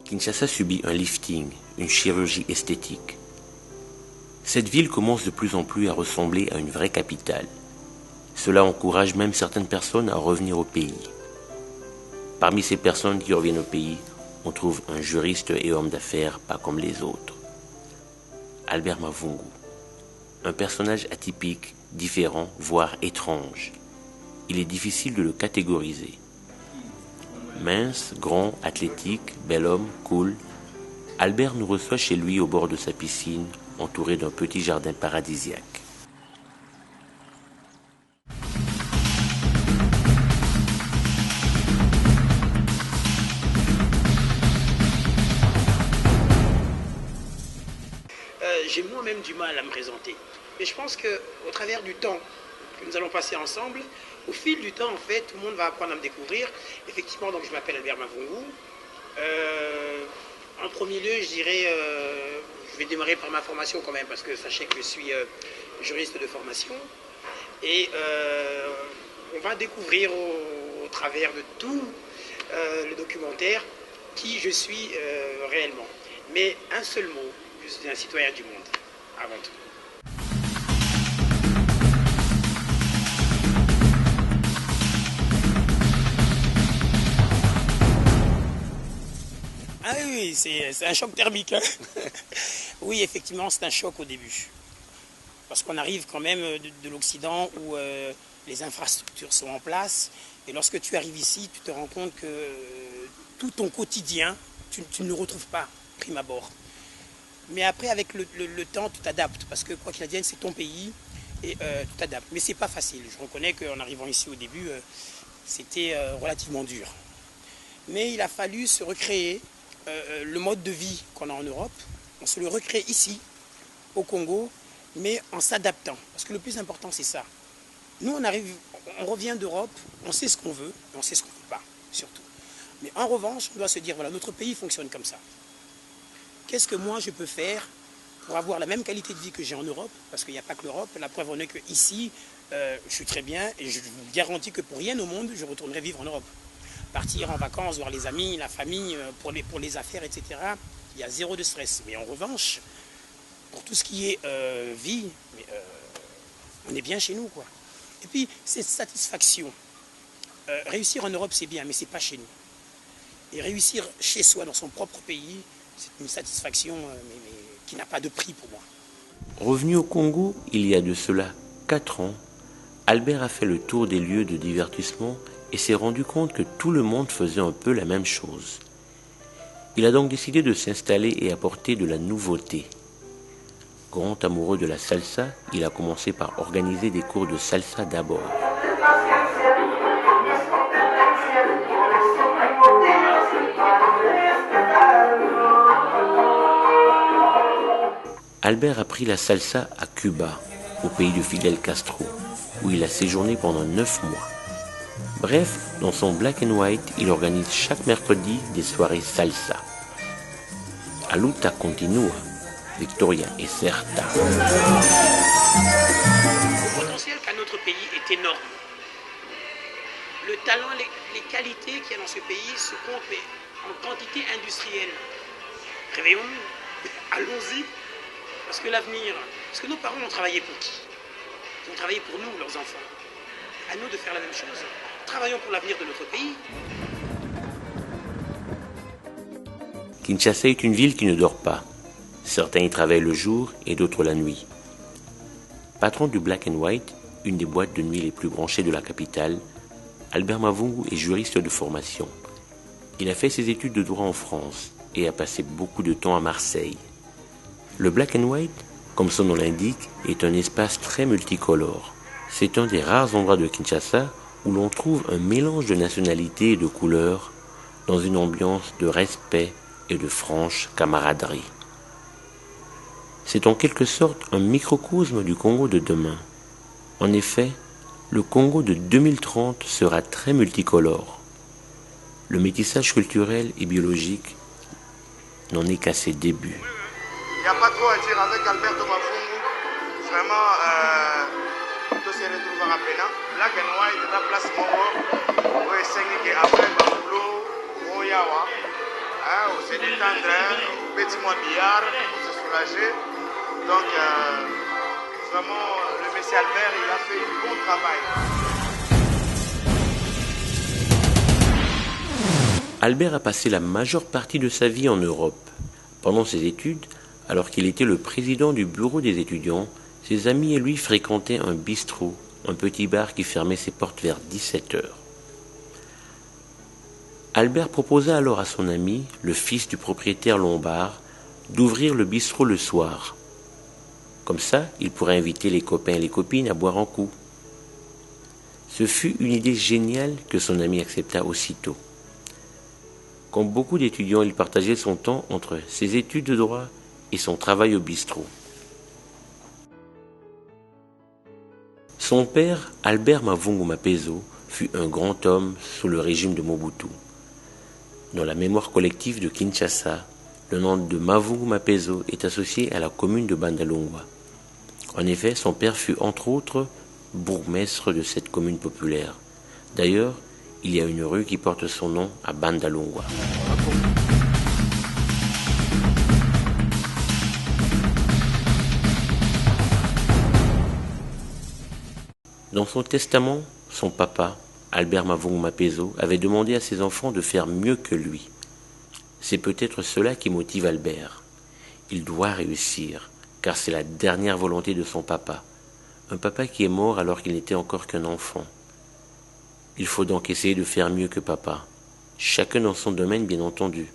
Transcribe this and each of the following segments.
Kinshasa subit un lifting, une chirurgie esthétique. Cette ville commence de plus en plus à ressembler à une vraie capitale. Cela encourage même certaines personnes à revenir au pays. Parmi ces personnes qui reviennent au pays, on trouve un juriste et homme d'affaires pas comme les autres. Albert Mavungu, un personnage atypique, différent, voire étrange. Il est difficile de le catégoriser. Mince, grand, athlétique, bel homme, cool, Albert nous reçoit chez lui au bord de sa piscine, entouré d'un petit jardin paradisiaque. J'ai moi-même du mal à me présenter. Mais je pense qu'au travers du temps que nous allons passer ensemble, au fil du temps, en fait, tout le monde va apprendre à me découvrir. Effectivement, donc je m'appelle Albert Mavungu. En premier lieu, je dirais, je vais démarrer par ma formation quand même, parce que sachez que je suis juriste de formation. Et on va découvrir au travers de tout le documentaire qui je suis réellement. Mais un seul mot, je suis un citoyen du monde, avant tout. Ah oui, c'est un choc thermique. Hein. Oui, effectivement, c'est un choc au début. Parce qu'on arrive quand même de l'Occident où les infrastructures sont en place. Et lorsque tu arrives ici, tu te rends compte que tout ton quotidien, tu ne le retrouves pas, prime abord. Mais après, avec le temps, tu t'adaptes. Parce que quoi qu'il advienne, c'est ton pays et tu t'adaptes. Mais c'est pas facile. Je reconnais qu'en arrivant ici au début, c'était relativement dur. Mais il a fallu se recréer le mode de vie qu'on a en Europe. On se le recrée ici, au Congo, mais en s'adaptant. Parce que le plus important, c'est ça. Nous, on revient d'Europe, on sait ce qu'on veut, et on sait ce qu'on ne veut pas, surtout. Mais en revanche, on doit se dire, voilà, notre pays fonctionne comme ça. Qu'est-ce que moi, je peux faire pour avoir la même qualité de vie que j'ai en Europe? Parce qu'il n'y a pas que l'Europe. La preuve en est qu'ici, je suis très bien, et je vous garantis que pour rien au monde, je retournerai vivre en Europe. Partir en vacances, voir les amis, la famille, pour les affaires, etc. Il y a zéro de stress. Mais en revanche, pour tout ce qui est vie, on est bien chez nous, quoi. Et puis, cette satisfaction. Réussir en Europe, c'est bien, mais c'est pas chez nous. Et réussir chez soi, dans son propre pays, c'est une satisfaction qui n'a pas de prix pour moi. Revenu au Congo, il y a de cela 4 ans, Albert a fait le tour des lieux de divertissement et s'est rendu compte que tout le monde faisait un peu la même chose. Il a donc décidé de s'installer et apporter de la nouveauté. Grand amoureux de la salsa, il a commencé par organiser des cours de salsa d'abord. Albert a pris la salsa à Cuba, au pays de Fidel Castro, où il a séjourné pendant 9 mois. Bref, dans son Black and White, il organise chaque mercredi des soirées salsa. A luta continua, Victoria et Certa. Le potentiel qu'a notre pays est énorme. Le talent, les qualités qu'il y a dans ce pays se comptent mais en quantité industrielle. Réveillons-nous, allons-y. Parce que l'avenir, parce que nos parents ont travaillé pour qui? Ils ont travaillé pour nous, leurs enfants. À nous de faire la même chose. Travaillons pour l'avenir de notre pays. Kinshasa est une ville qui ne dort pas. Certains y travaillent le jour et d'autres la nuit. Patron du Black and White, une des boîtes de nuit les plus branchées de la capitale, Albert Mavungu est juriste de formation. Il a fait ses études de droit en France et a passé beaucoup de temps à Marseille. Le Black and White, comme son nom l'indique, est un espace très multicolore. C'est un des rares endroits de Kinshasa où l'on trouve un mélange de nationalités et de couleurs dans une ambiance de respect et de franche camaraderie. C'est en quelque sorte un microcosme du Congo de demain. En effet, le Congo de 2030 sera très multicolore. Le métissage culturel et biologique n'en est qu'à ses débuts. Il n'y a pas trop à dire avec Alberto Mavungu. Vraiment, tout se retrouve maintenant. Black and White est la place Moro. Oui, c'est que après Bambulo, Royawa. on se détendre, petit-moi billard pour se soulager. Donc, vraiment, le monsieur Albert, il a fait du bon travail. Albert a passé la majeure partie de sa vie en Europe. Pendant ses études, alors qu'il était le président du bureau des étudiants, ses amis et lui fréquentaient un bistrot, un petit bar qui fermait ses portes vers 17 heures. Albert proposa alors à son ami, le fils du propriétaire lombard, d'ouvrir le bistrot le soir. Comme ça, il pourrait inviter les copains et les copines à boire un coup. Ce fut une idée géniale que son ami accepta aussitôt. Comme beaucoup d'étudiants, il partageait son temps entre ses études de droit et son travail au bistrot. Son père, Albert Mavungu Mapezo, fut un grand homme sous le régime de Mobutu. Dans la mémoire collective de Kinshasa, le nom de Mavungu Mapezo est associé à la commune de Bandalungwa. En effet, son père fut entre autres bourgmestre de cette commune populaire. D'ailleurs, il y a une rue qui porte son nom à Bandalungwa. Dans son testament, son papa, Albert Mavungu Mapezo, avait demandé à ses enfants de faire mieux que lui. C'est peut-être cela qui motive Albert. Il doit réussir, car c'est la dernière volonté de son papa. Un papa qui est mort alors qu'il n'était encore qu'un enfant. Il faut donc essayer de faire mieux que papa. Chacun dans son domaine, bien entendu.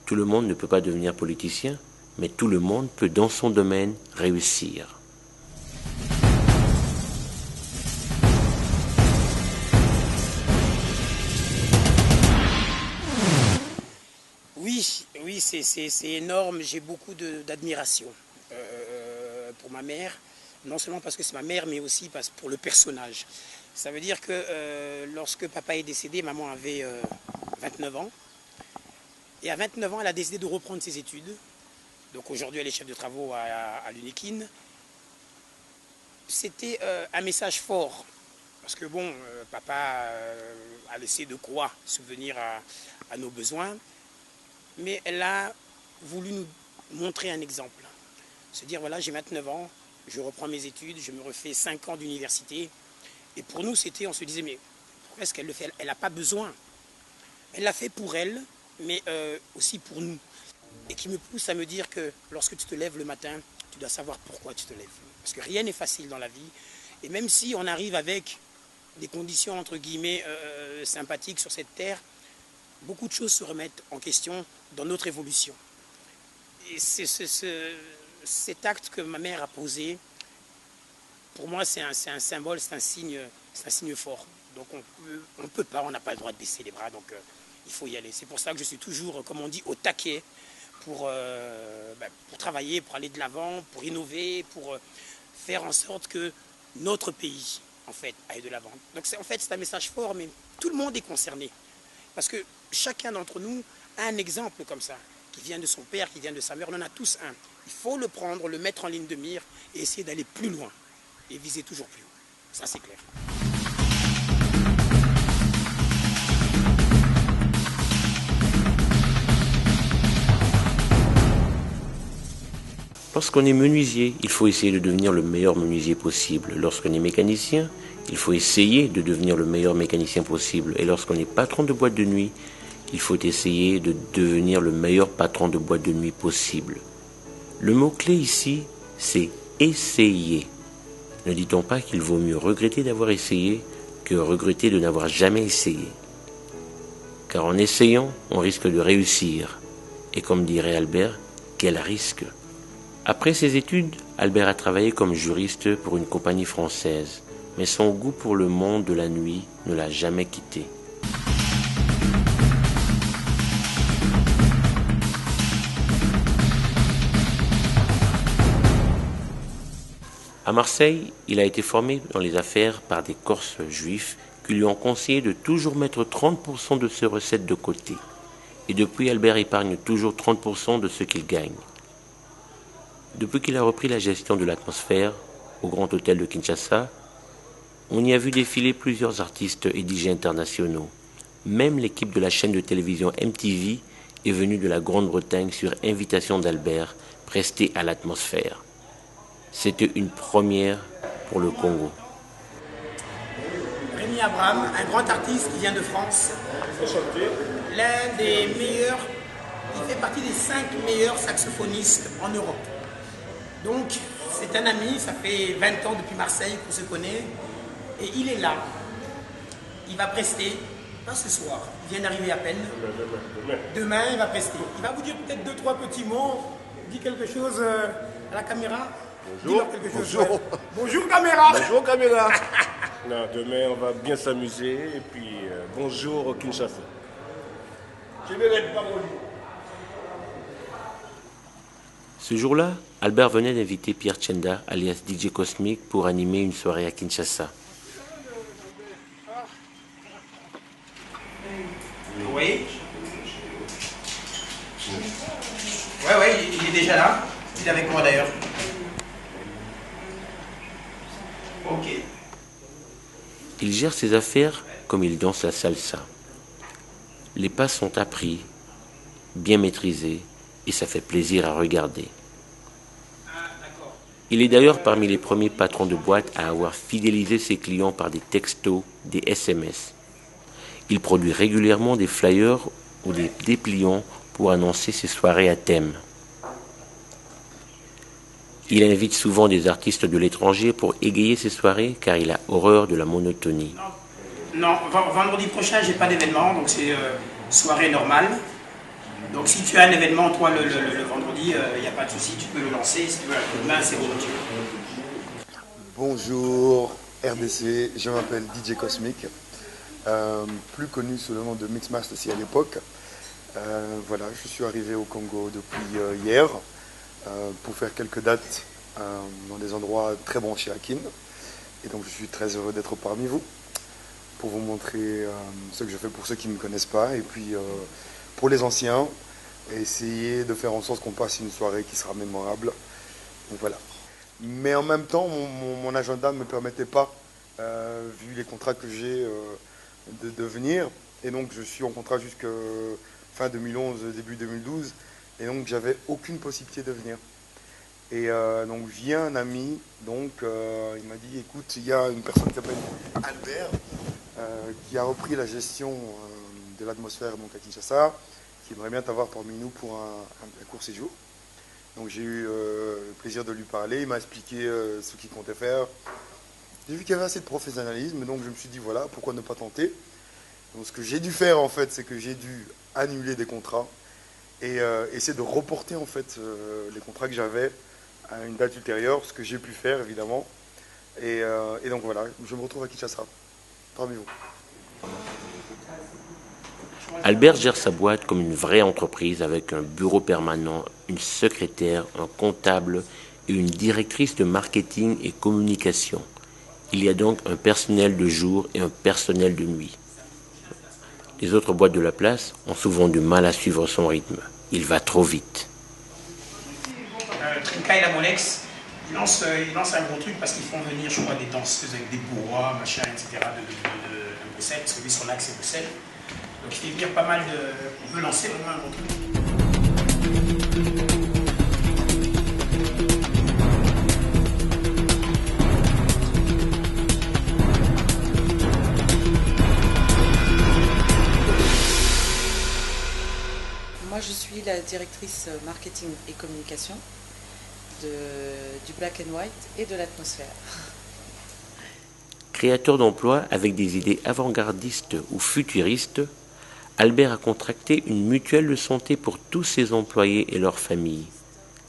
Tout le monde ne peut pas devenir politicien, mais tout le monde peut dans son domaine réussir. Oui, c'est énorme. J'ai beaucoup d'admiration pour ma mère. Non seulement parce que c'est ma mère, mais aussi pour le personnage. Ça veut dire que lorsque papa est décédé, maman avait 29 ans. Et à 29 ans, elle a décidé de reprendre ses études. Donc aujourd'hui, elle est chef de travaux à l'UNIKIN. C'était un message fort. Parce que bon, papa a laissé de quoi subvenir à nos besoins. Mais elle a voulu nous montrer un exemple. Se dire, voilà, j'ai 29 ans, je reprends mes études, je me refais 5 ans d'université. Et pour nous, on se disait, mais pourquoi est-ce qu'elle le fait? Elle n'a pas besoin. Elle l'a fait pour elle, mais aussi pour nous. Et qui me pousse à me dire que lorsque tu te lèves le matin, tu dois savoir pourquoi tu te lèves. Parce que rien n'est facile dans la vie. Et même si on arrive avec des conditions, entre guillemets, sympathiques sur cette terre, beaucoup de choses se remettent en question dans notre évolution. Et cet acte que ma mère a posé, pour moi, c'est un symbole, c'est un signe fort. Donc on peut pas, on n'a pas le droit de baisser les bras, donc il faut y aller. C'est pour ça que je suis toujours, comme on dit, au taquet pour travailler, pour aller de l'avant, pour innover, pour faire en sorte que notre pays, en fait, aille de l'avant. Donc en fait, c'est un message fort, mais tout le monde est concerné. Parce que chacun d'entre nous a un exemple comme ça, qui vient de son père, qui vient de sa mère. On en a tous un. Il faut le prendre, le mettre en ligne de mire et essayer d'aller plus loin et viser toujours plus haut. Ça, c'est clair. Lorsqu'on est menuisier, il faut essayer de devenir le meilleur menuisier possible. Lorsqu'on est mécanicien, il faut essayer de devenir le meilleur mécanicien possible. Et lorsqu'on est patron de boîte de nuit, il faut essayer de devenir le meilleur patron de boîte de nuit possible. Le mot-clé ici, c'est essayer. Ne dit-on pas qu'il vaut mieux regretter d'avoir essayé que regretter de n'avoir jamais essayé? Car en essayant, on risque de réussir. Et comme dirait Albert, quel risque! Après ses études, Albert a travaillé comme juriste pour une compagnie française, mais son goût pour le monde de la nuit ne l'a jamais quitté. À Marseille, il a été formé dans les affaires par des Corses juifs qui lui ont conseillé de toujours mettre 30% de ses recettes de côté. Et depuis, Albert épargne toujours 30% de ce qu'il gagne. Depuis qu'il a repris la gestion de l'atmosphère au Grand Hôtel de Kinshasa, on y a vu défiler plusieurs artistes et DJ internationaux. Même l'équipe de la chaîne de télévision MTV est venu de la Grande-Bretagne sur invitation d'Albert, prester à l'atmosphère. C'était une première pour le Congo. Rémi Abraham, un grand artiste qui vient de France. L'un des meilleurs, il fait partie des 5 meilleurs saxophonistes en Europe. Donc, c'est un ami, ça fait 20 ans depuis Marseille qu'on se connaît. Et il est là. Il va prester, pas ce soir, il vient d'arriver à peine. Demain, il va prester. Il va vous dire peut-être 2-3 petits mots. Dis quelque chose à la caméra. Bonjour. Dis-leur quelque chose. Bonjour. Ouais. Bonjour caméra. Bonjour caméra. Non, demain on va bien s'amuser et puis bonjour Kinshasa. Je vais être parole. Ce jour-là, Albert venait d'inviter Pierre Tchenda, alias DJ Cosmic, pour animer une soirée à Kinshasa. Oui. Ouais, il est déjà là. Il est avec moi d'ailleurs. Ok. Il gère ses affaires comme il danse la salsa. Les pas sont appris, bien maîtrisés, et ça fait plaisir à regarder. Il est d'ailleurs parmi les premiers patrons de boîte à avoir fidélisé ses clients par des textos, des SMS. Il produit régulièrement des flyers ou des dépliants pour annoncer ses soirées à thème. Il invite souvent des artistes de l'étranger pour égayer ses soirées car il a horreur de la monotonie. Non, vendredi prochain, j'ai pas d'événement, donc c'est soirée normale. Donc si tu as un événement, toi, le vendredi, il n'y a pas de souci, tu peux le lancer. Si tu veux un coup de main, c'est volontiers. Bonjour RDC, je m'appelle DJ Cosmic, plus connu sous le nom de Mixmaster aussi à l'époque. Voilà, je suis arrivé au Congo depuis hier pour faire quelques dates dans des endroits très branchés à Kin. Et donc je suis très heureux d'être parmi vous pour vous montrer ce que je fais pour ceux qui ne me connaissent pas. Et puis pour les anciens, essayer de faire en sorte qu'on passe une soirée qui sera mémorable. Donc voilà. Mais en même temps, mon agenda ne me permettait pas, vu les contrats que j'ai, de venir. Et donc je suis en contrat jusqu'à fin 2011, début 2012. Et donc j'avais aucune possibilité de venir. Et donc vient un ami, donc il m'a dit, écoute, il y a une personne qui s'appelle Albert, qui a repris la gestion de l'atmosphère donc à Kinshasa, qui aimerait bien t'avoir parmi nous pour un court séjour. Donc j'ai eu le plaisir de lui parler, il m'a expliqué ce qu'il comptait faire. J'ai vu qu'il y avait assez de professionnalisme, donc je me suis dit voilà, pourquoi ne pas tenter. Donc ce que j'ai dû faire en fait, c'est que j'ai dû annuler des contrats et essayer de reporter en fait les contrats que j'avais à une date ultérieure, ce que j'ai pu faire évidemment. Et donc voilà, je me retrouve à Kinshasa, parmi vous. Albert gère sa boîte comme une vraie entreprise avec un bureau permanent, une secrétaire, un comptable et une directrice de marketing et communication. Il y a donc un personnel de jour et un personnel de nuit. Les autres boîtes de la place ont souvent du mal à suivre son rythme. Il va trop vite. Trinka et la Molex, ils lancent un gros truc parce qu'ils font venir, je crois, des danseuses avec des bourrois, machin, etc. de Bruxelles, parce que lui, son axe c'est Bruxelles. Donc il fait venir pas mal de... On veut lancer vraiment un gros truc. Moi, je suis la directrice marketing et communication du Black and White et de l'atmosphère. Créateur d'emplois avec des idées avant-gardistes ou futuristes, Albert a contracté une mutuelle de santé pour tous ses employés et leurs familles.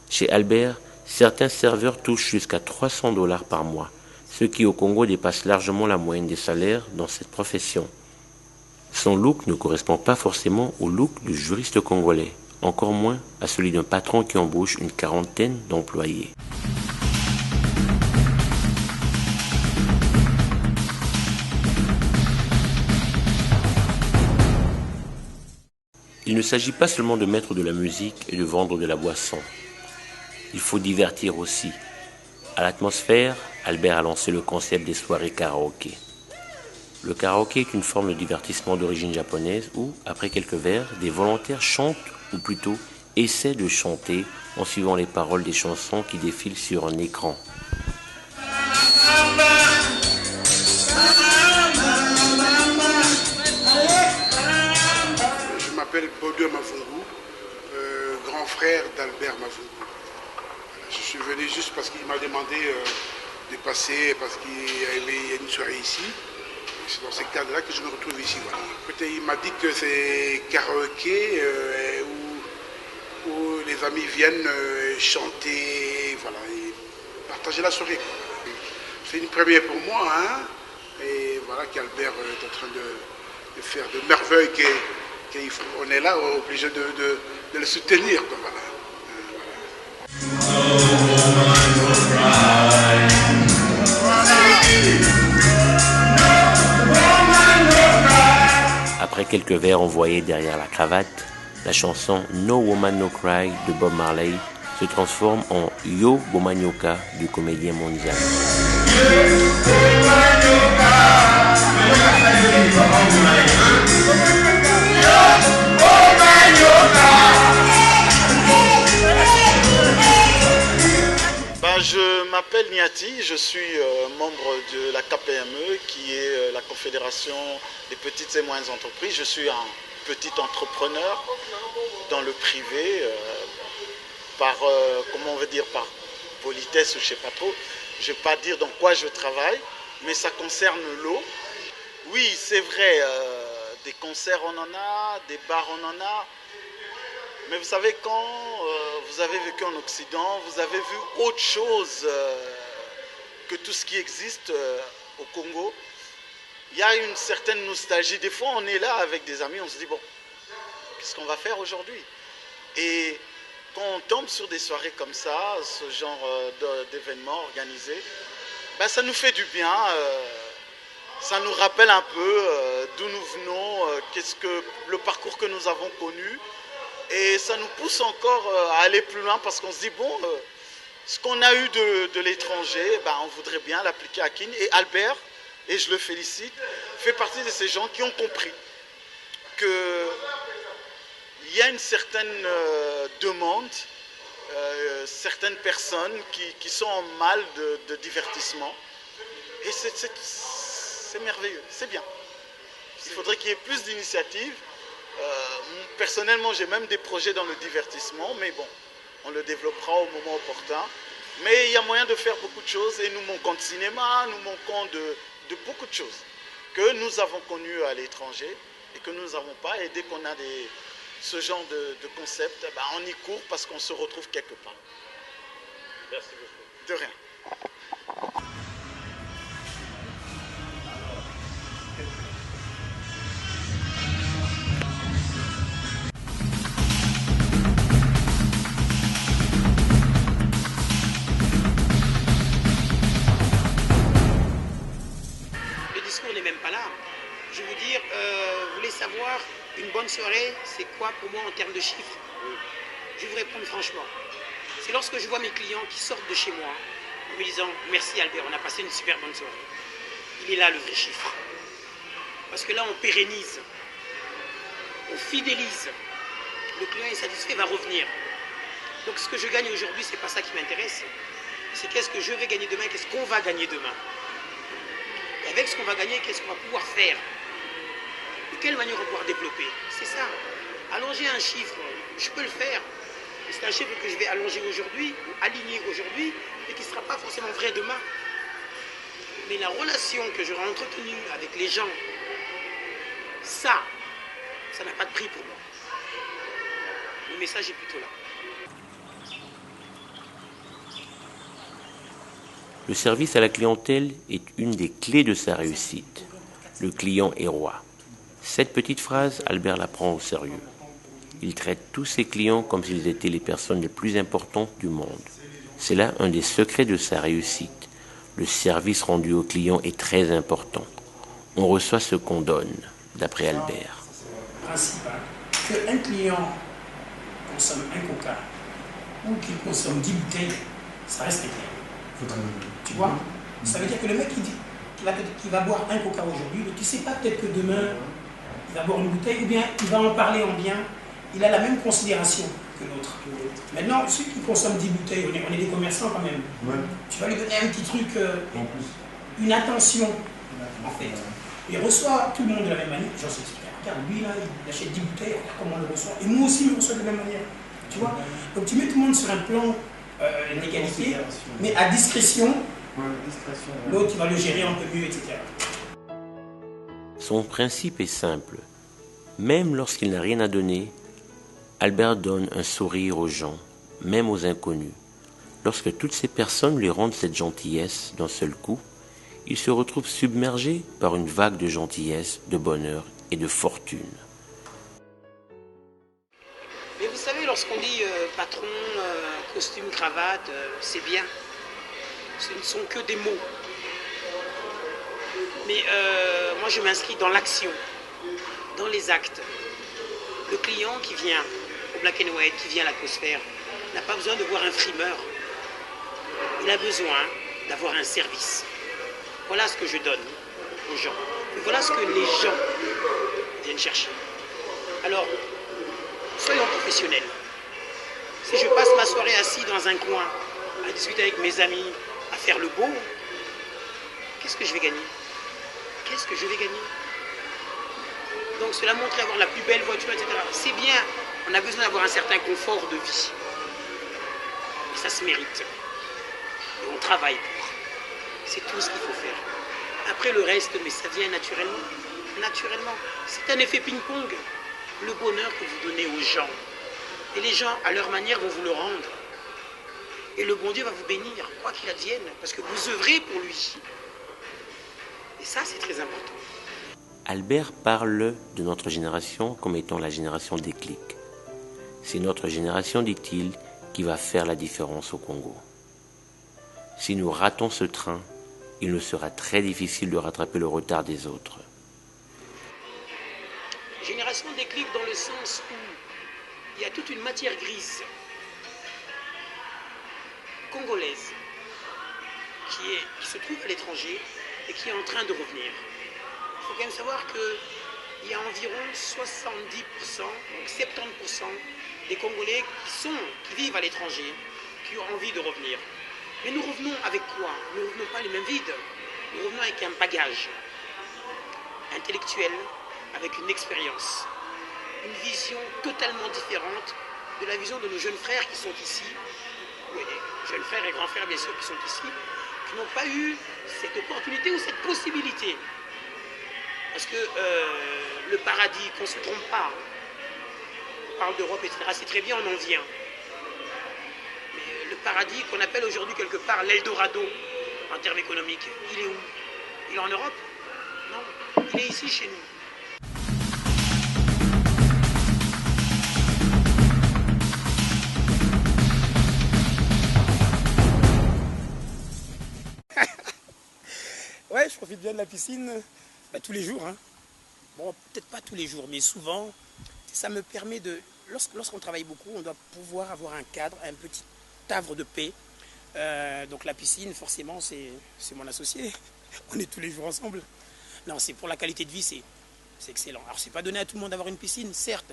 Chez Albert, certains serveurs touchent jusqu'à $300 par mois, ce qui au Congo dépasse largement la moyenne des salaires dans cette profession. Son look ne correspond pas forcément au look du juriste congolais, encore moins à celui d'un patron qui embauche une quarantaine d'employés. Il ne s'agit pas seulement de mettre de la musique et de vendre de la boisson. Il faut divertir aussi. À l'atmosphère, Albert a lancé le concept des soirées karaoké. Le karaoké est une forme de divertissement d'origine japonaise où, après quelques verres, des volontaires chantent ou plutôt essaie de chanter en suivant les paroles des chansons qui défilent sur un écran. Je m'appelle Bodo Mavungu, grand frère d'Albert Mavungu. Je suis venu juste parce qu'il m'a demandé de passer, parce qu'il y a une soirée ici. C'est dans ce cadre-là que je me retrouve ici. Voilà. Peut-être il m'a dit que c'est karaoké où les amis viennent chanter, voilà, et partager la soirée. C'est une première pour moi, hein, et voilà qu'Albert est en train de faire de merveilles, qu'on est là obligé de le soutenir. Quoi, voilà. Après quelques vers envoyés derrière la cravate, la chanson No Woman No Cry de Bob Marley se transforme en Yo Bomanyoka du comédien mondial. Je m'appelle Niati, je suis membre de la KPME qui est la Confédération des petites et moyennes entreprises. Je suis un petit entrepreneur dans le privé par, comment on veut dire, par politesse ou je ne sais pas trop. Je ne vais pas dire dans quoi je travaille, mais ça concerne l'eau. Oui, c'est vrai, des concerts on en a, des bars on en a. Mais vous savez, quand vous avez vécu en Occident, vous avez vu autre chose que tout ce qui existe au Congo. Il y a une certaine nostalgie. Des fois, on est là avec des amis, on se dit, bon, qu'est-ce qu'on va faire aujourd'hui? Et quand on tombe sur des soirées comme ça, ce genre d'événements organisés, ben, ça nous fait du bien. Ça nous rappelle un peu d'où nous venons, qu'est-ce que le parcours que nous avons connu. Et ça nous pousse encore à aller plus loin parce qu'on se dit, bon, ce qu'on a eu de l'étranger, ben, on voudrait bien l'appliquer à Kin. Et Albert, et je le félicite, fait partie de ces gens qui ont compris qu'il y a une certaine demande, certaines personnes qui sont en mal de divertissement. Et c'est merveilleux, c'est bien. Il faudrait qu'il y ait plus d'initiatives. Personnellement, j'ai même des projets dans le divertissement, mais bon, on le développera au moment opportun. Mais il y a moyen de faire beaucoup de choses et nous manquons de cinéma, nous manquons de beaucoup de choses que nous avons connues à l'étranger et que nous n'avons pas. Et dès qu'on a ce genre de concept, ben, on y court parce qu'on se retrouve quelque part. Merci beaucoup. De rien. Je veux dire, vous voulez savoir une bonne soirée, c'est quoi pour moi en termes de chiffres? Je vais vous répondre franchement. C'est lorsque je vois mes clients qui sortent de chez moi en me disant merci Albert, on a passé une super bonne soirée. Il est là le vrai chiffre. Parce que là on pérennise, on fidélise. Le client est satisfait, va revenir. Donc ce que je gagne aujourd'hui, c'est pas ça qui m'intéresse. C'est qu'est-ce que je vais gagner demain, qu'est-ce qu'on va gagner demain. Et avec ce qu'on va gagner, qu'est-ce qu'on va pouvoir faire? De quelle manière on va pouvoir développer? C'est ça. Allonger un chiffre, je peux le faire. C'est un chiffre que je vais allonger aujourd'hui, ou aligner aujourd'hui, et qui ne sera pas forcément vrai demain. Mais la relation que j'aurai entretenue avec les gens, ça n'a pas de prix pour moi. Le message est plutôt là. Le service à la clientèle est une des clés de sa réussite. Le client est roi. Cette petite phrase, Albert la prend au sérieux. Il traite tous ses clients comme s'ils étaient les personnes les plus importantes du monde. C'est là un des secrets de sa réussite. Le service rendu au client est très important. On reçoit ce qu'on donne, d'après Albert. Principal, qu'un client consomme un coca ou qu'il consomme 10 bouteilles, ça reste réglé. Tu vois? Ça veut dire que le mec qui va boire un coca aujourd'hui, tu ne sais pas peut-être que demain, il va boire une bouteille ou bien il va en parler en bien il a la même considération que l'autre. Maintenant, ceux qui consomment 10 bouteilles, on est des commerçants quand même. Ouais. Tu vas lui donner un petit truc, une attention, en fait. Il reçoit tout le monde de la même manière. J'en sais, regarde, lui là, il achète 10 bouteilles, regarde comment on le reçoit. Et moi aussi, je le reçois de la même manière. Tu vois? Donc tu mets tout le monde sur un plan d'égalité, mais à discrétion. L'autre, il va le gérer un peu mieux, etc. Son principe est simple. Même lorsqu'il n'a rien à donner, Albert donne un sourire aux gens, même aux inconnus. Lorsque toutes ces personnes lui rendent cette gentillesse d'un seul coup, il se retrouve submergé par une vague de gentillesse, de bonheur et de fortune. Mais vous savez, lorsqu'on dit patron, costume, cravate, c'est bien. Ce ne sont que des mots. Mais moi, je m'inscris dans l'action, dans les actes. Le client qui vient au Black and White, qui vient à l'atmosphère, n'a pas besoin de voir un frimeur. Il a besoin d'avoir un service. Voilà ce que je donne aux gens. Et voilà ce que les gens viennent chercher. Alors, soyons professionnels. Si je passe ma soirée assis dans un coin, à discuter avec mes amis, à faire le beau, qu'est-ce que je vais gagner? Qu'est-ce que je vais gagner? Donc cela montre avoir la plus belle voiture, etc. C'est bien, on a besoin d'avoir un certain confort de vie. Et ça se mérite. Et on travaille pour. C'est tout ce qu'il faut faire. Après le reste, mais ça vient naturellement. Naturellement. C'est un effet ping-pong. Le bonheur que vous donnez aux gens. Et les gens, à leur manière, vont vous le rendre. Et le bon Dieu va vous bénir, quoi qu'il advienne, parce que vous œuvrez pour lui. Et ça, c'est très important. Albert parle de notre génération comme étant la génération déclic. C'est notre génération, dit-il, qui va faire la différence au Congo. Si nous ratons ce train, il nous sera très difficile de rattraper le retard des autres. Génération déclic dans le sens où il y a toute une matière grise congolaise qui se trouve à l'étranger et qui est en train de revenir. Il faut quand même savoir qu'il y a environ 70%, donc 70% des Congolais qui vivent à l'étranger, qui ont envie de revenir. Mais nous revenons avec quoi? Nous ne revenons pas les mêmes vides. Nous revenons avec un bagage intellectuel, avec une expérience, une vision totalement différente de la vision de nos jeunes frères qui sont ici, oui, jeunes frères et grands frères bien sûr qui sont ici, qui n'ont pas eu cette opportunité ou cette possibilité. Parce que le paradis, qu'on ne se trompe pas, on parle d'Europe, etc., c'est très bien, on en vient. Mais le paradis qu'on appelle aujourd'hui quelque part l'Eldorado, en termes économiques, il est où? Il est en Europe? Non, il est ici chez nous. Ouais, je profite bien de la piscine tous les jours. Hein. Bon, peut-être pas tous les jours, mais souvent, ça me permet de... Lorsqu'on travaille beaucoup, on doit pouvoir avoir un cadre, un petit havre de paix. Donc la piscine, forcément, c'est mon associé. On est tous les jours ensemble. Non, c'est pour la qualité de vie, c'est excellent. Alors, c'est pas donné à tout le monde d'avoir une piscine, certes,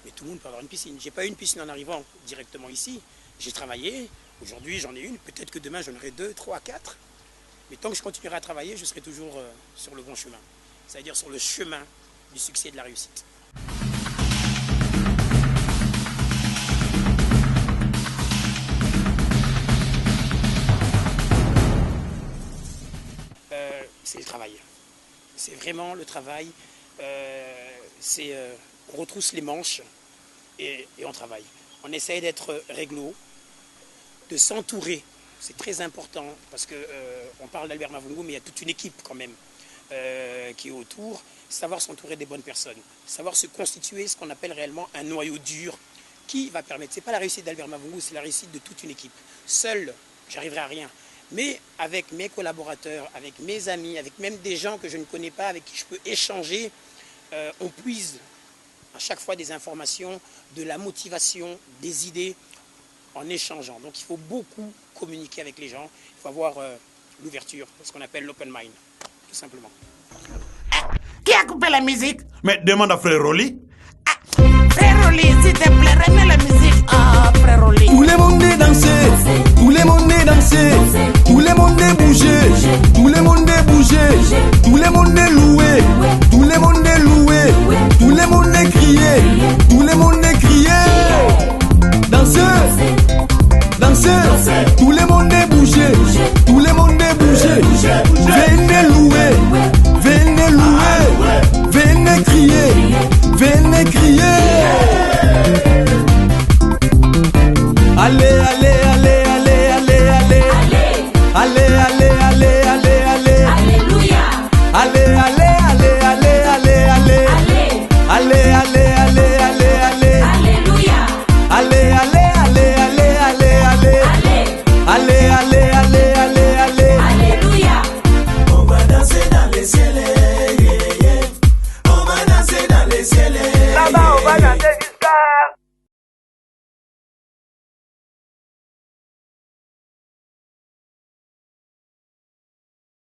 mais tout le monde peut avoir une piscine. J'ai pas eu une piscine en arrivant directement ici. J'ai travaillé. Aujourd'hui, j'en ai une. Peut-être que demain, j'en aurai 2, 3, 4. Mais tant que je continuerai à travailler, je serai toujours sur le bon chemin. C'est-à-dire sur le chemin du succès et de la réussite. C'est le travail. C'est vraiment le travail. On retrousse les manches et on travaille. On essaye d'être réglo, de s'entourer. C'est très important parce qu'on parle d'Albert Mavungu, mais il y a toute une équipe quand même qui est autour. Savoir s'entourer des bonnes personnes, savoir se constituer ce qu'on appelle réellement un noyau dur qui va permettre, ce n'est pas la réussite d'Albert Mavungu, c'est la réussite de toute une équipe. Seul, j'arriverai à rien. Mais avec mes collaborateurs, avec mes amis, avec même des gens que je ne connais pas, avec qui je peux échanger, on puise à chaque fois des informations, de la motivation, des idées en échangeant. Donc il faut beaucoup communiquer avec les gens, il faut avoir l'ouverture, ce qu'on appelle l'open mind, tout simplement. Qui a coupé la musique? Mais demande à Frère Rolly. Frère Rolly. Oli, s'il te plaît, remets la musique, frère Oli. Tout le monde est dansé, tout le monde est dansé, tout le monde est bougé, tout le monde est bougé, tout le monde est loué, tout le monde est loué, tout le monde est crié.